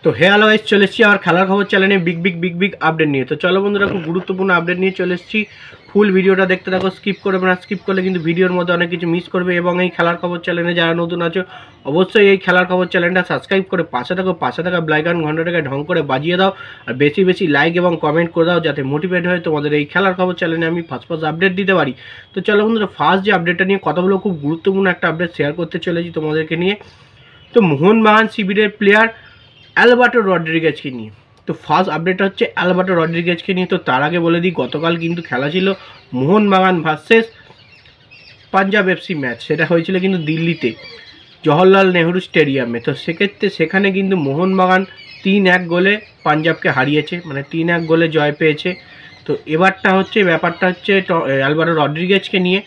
তো hello guys, চলে এসেছি আর খেলার খবর চ্যানেলে বিগ আপডেট নিয়ে। তো চলো বন্ধুরা, খুব গুরুত্বপূর্ণ আপডেট নিয়ে চলে এসেছি। ফুল ভিডিওটা দেখতে থাকো, স্কিপ করবে না। স্কিপ করলে কিন্তু ভিডিওর মধ্যে অনেক কিছু মিস করবে। এবং এই খেলার খবর চ্যানেলে যারা নতুন আছো, অবশ্যই এই খেলার খবর চ্যানেলটা সাবস্ক্রাইব করে পাশে থাকা ব্লাইকন ঘন্টাটাকে ঢং করে বাজিয়ে দাও। আর বেশি লাইক এবং কমেন্ট করে দাও, যাতে মোটিভেট হয়ে তোমাদের এই খেলার খবর চ্যানেলে আমি ফার্স্ট আপডেট দিতে পারি। তো চলো বন্ধুরা, ফার্স্ট যে আপডেটটা নিয়ে কথা বলবো, খুব গুরুত্বপূর্ণ একটা আপডেট শেয়ার করতে চলেছি তোমাদেরকে নিয়ে। তো মোহনবাগান শিবিরের প্লেয়ার অ্যালবার্টো রড্রিগেজকে নিয়ে। তো ফার্স্ট আপডেটটা হচ্ছে অ্যালবার্টো রড্রিগেজকে নিয়ে। তো তার আগে বলে দিই, গতকাল কিন্তু খেলা ছিল Mohun Bagan versus Punjab FC match. সেটা হয়েছিল কিন্তু দিল্লিতে, জওহরলাল নেহরু স্টেডিয়ামে। তো সেক্ষেত্রে সেখানে কিন্তু মোহনবাগান 3-1 গোলে পাঞ্জাবকে হারিয়েছে, মানে 3-1 গোলে জয় পেয়েছে। তো এবারটা হচ্ছে ব্যাপারটা হচ্ছে অ্যালবার্টো রড্রিগেজকে নিয়ে।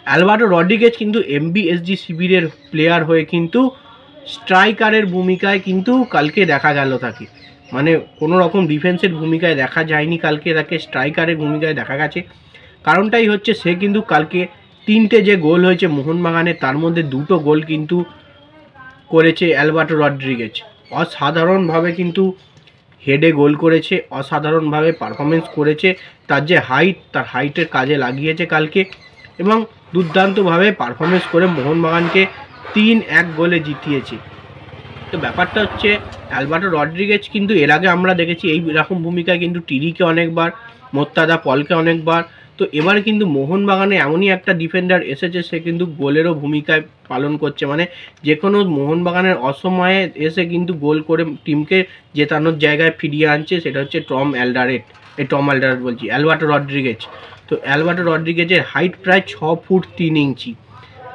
অ্যালবার্টো রড্রিগেজ কিন্তু এমবিএসজি শিবিরের প্লেয়ার হয়ে কিন্তু স্ট্রাইকারের ভূমিকায় কিন্তু কালকে দেখা গেল তাকে, মানে কোনো রকম ডিফেন্সের ভূমিকায় দেখা যায়নি কালকে, তাকে স্ট্রাইকারের ভূমিকায় দেখা গেছে। কারণটাই হচ্ছে সে কিন্তু কালকে 3টে যে গোল হয়েছে মোহনবাগানের, তার মধ্যে 2টো গোল কিন্তু করেছে অ্যালবার্টো রড্রিগেজ। অসাধারণভাবে কিন্তু হেডে গোল করেছে, অসাধারণভাবে পারফরমেন্স করেছে। তার যে হাইট, তার হাইটের কাজে লাগিয়েছে কালকে, এবং দুর্দান্তভাবে পারফরমেন্স করে মোহনবাগানকে 3-1 গোলে জিতিয়েছে। তো ব্যাপারটা হচ্ছে অ্যালবার্টো রড্রিগেজ কিন্তু এর আগে আমরা দেখেছি এই রকম ভূমিকায় কিন্তু টিরিকে অনেকবার, মোর্তাজা পলকে অনেকবার। তো এবার কিন্তু মোহনবাগানে এমনই একটা ডিফেন্ডার এসেছে, সে কিন্তু গোলেরও ভূমিকায় পালন করছে, মানে যে কোনো মোহনবাগানের অসময়ে এসে কিন্তু গোল করে টিমকে জেতানোর জায়গায় ফিরিয়ে আনছে। সেটা হচ্ছে অ্যালবার্টো রড্রিগেজ। তো অ্যালবার্টো রড্রিগেজের হাইট প্রায় 6 ফুট 3 ইঞ্চি।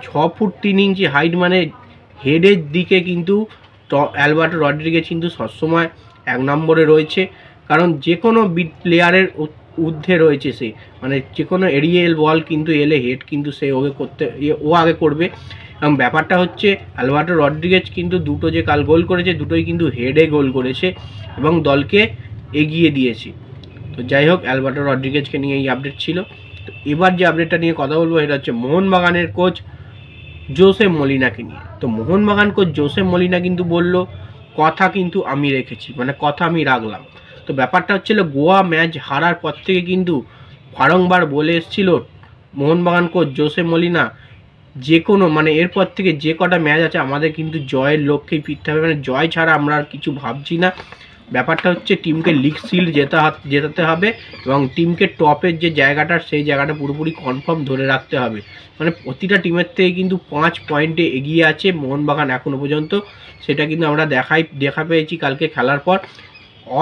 6 ফুট 3 ইঞ্চি হাইট, মানে হেডের দিকে কিন্তু অ্যালবার্টো রড্রিগেজ কিন্তু সবসময় 1 নম্বরে রয়েছে। কারণ যে কোনো বিট প্লেয়ারের ঊর্ধ্বে রয়েছে সে, মানে যে কোনো এরিয়াল বল কিন্তু এলে হেড কিন্তু সে ও আগে করবে। এবং ব্যাপারটা হচ্ছে অ্যালবার্টো রড্রিগেজ কিন্তু 2টো যে কাল গোল করেছে, 2টোই কিন্তু হেডে গোল করেছে এবং দলকে এগিয়ে দিয়েছে। তো যাই হোক, অ্যালবার্টো রড্রিগেজকে নিয়ে এই আপডেট ছিল। তো এবার যে আপডেটটা নিয়ে কথা বলবো, এটা হচ্ছে মোহনবাগানের কোচ জোসে মলিনাকে নিয়ে। তো মোহনবাগান কোচ জোসে মলিনা কিন্তু বলল, কথা কিন্তু আমি রেখেছি, মানে কথা আমি রাখলাম। তো ব্যাপারটা হচ্ছিল, গোয়া ম্যাচ হারার পর থেকে কিন্তু বারংবার বলে এসেছিল মোহনবাগান কোচ জোসে মলিনা, যে কোনো মানে এরপর থেকে যে কটা ম্যাচ আছে আমাদের কিন্তু জয়ের লক্ষ্যেই ফিরতে হবে, মানে জয় ছাড়া আমরা আর কিছু ভাবছি না। ব্যাপারটা হচ্ছে টিমকে লিগ শিল্ড জেতাতে হবে এবং টিমকে টপের যে জায়গাটা, সেই জায়গাটা পুরোপুরি কনফার্ম ধরে রাখতে হবে। মানে প্রতিটা টিমের থেকে কিন্তু 5 পয়েন্টে এগিয়ে আছে মোহনবাগান এখনও পর্যন্ত। সেটা কিন্তু আমরা দেখা পেয়েছি কালকে খেলার পর।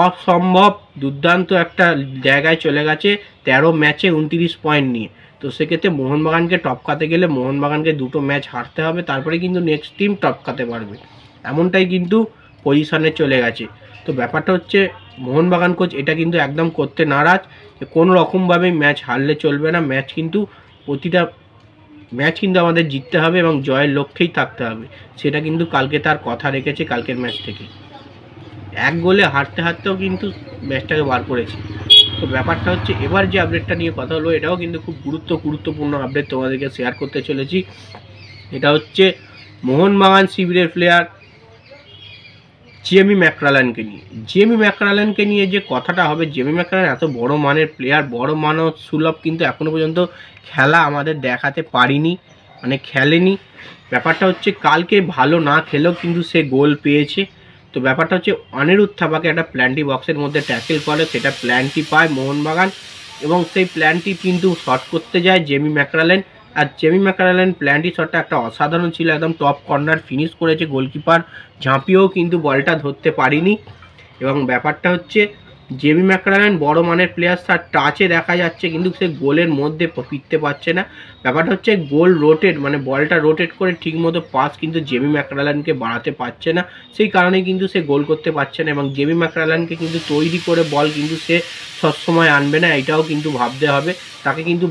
অসম্ভব দুর্দান্ত একটা জায়গায় চলে গেছে 13 ম্যাচে 29 পয়েন্ট নিয়ে। তো সেক্ষেত্রে মোহনবাগানকে টপকাতে গেলে মোহনবাগানকে 2টো ম্যাচ হারতে হবে, তারপরে কিন্তু নেক্সট টিম টপকাতে পারবে, এমনটাই কিন্তু পজিশনে চলে গেছে। তো ব্যাপারটা হচ্ছে মোহনবাগান কোচ এটা কিন্তু একদম করতে নারাজ, কোনো রকমভাবেই ম্যাচ হারলে চলবে না। প্রতিটা ম্যাচ কিন্তু আমাদের জিততে হবে এবং জয়ের লক্ষ্যেই থাকতে হবে। সেটা কিন্তু কালকে তার কথা রেখেছে, কালকের ম্যাচ থেকে 1 গোলে হারতেও কিন্তু ম্যাচটাকে বার করেছে। তো ব্যাপারটা হচ্ছে এবার যে আপডেটটা নিয়ে কথা হলো, এটাও কিন্তু খুব গুরুত্বপূর্ণ আপডেট তোমাদেরকে শেয়ার করতে চলেছি। এটা হচ্ছে মোহনবাগান শিবিরের প্লেয়ার জেমি ম্যাকরালেনকে নিয়ে যে কথাটা হবে। জেমি ম্যাকরালেন এত বড় মানের প্লেয়ার, বড় মানব সুলভ কিন্তু এখনও পর্যন্ত খেলা আমাদের দেখাতে পারিনি, মানে খেলেনি। ব্যাপারটা হচ্ছে কালকে ভালো না খেলেও কিন্তু সে গোল পেয়েছে। তো ব্যাপারটা হচ্ছে অনিরুদ্ধ থাপাকে একটা প্ল্যান্টি বক্সের মধ্যে ট্যাকেল করে, সেটা প্ল্যান্টি পায় মোহনবাগান এবং সেই প্ল্যান্টি কিন্তু শট করতে যায় জেমি ম্যাকরালেন। আর জেমি ম্যাকরালেন প্ল্যান্টি শটটা একটা অসাধারণ ছিল, একদম টপ কর্নার ফিনিশ করেছে, গোলকিপার ঝাঁপিয়েও কিন্তু বলটা ধরতে পারিনি। এবং ব্যাপারটা হচ্ছে জেমি ম্যাকরালেন বড় মানের প্লেয়ার, তার টাচে দেখা যাচ্ছে কিন্তু সে গোলের মধ্যে ফিরতে পারছে না। ব্যাপারটা হচ্ছে মানে বলটা রোটেট করে ঠিকমতো পাস কিন্তু জেমি ম্যাকরালেনকে বাড়াতে পারছে না, সেই কারণেই কিন্তু সে গোল করতে পারছে না। এবং জেমি ম্যাকরালেনকে কিন্তু তৈরি করে বল কিন্তু সে সবসময় আনবে না, এটাও কিন্তু ভাবতে হবে। তাকে কিন্তু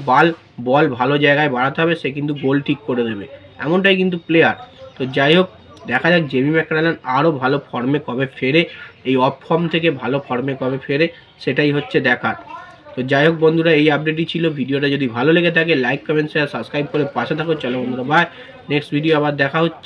বল ভালো জায়গায় বাড়াতে হবে, সে কিন্তু গোল ঠিক করে দেবে, এমনটাই কিন্তু প্লেয়ার। তো যাই হোক, দেখা যাক জেমি ম্যাকরালেন আরও ভালো ফর্মে কবে ফেরে, এই অফ ফর্ম থেকে ভালো ফর্মে কবে ফেরে, সেটাই হচ্ছে দেখার। তো যাই হোক বন্ধুরা, এই আপডেটই ছিল। ভিডিওটা যদি ভালো লেগে থাকে লাইক কমেন্ট শেয়ার সাবস্ক্রাইব করে পাশে থাকো। চলো বন্ধুরা, বাই, নেক্সট ভিডিও আবার দেখা হচ্ছে।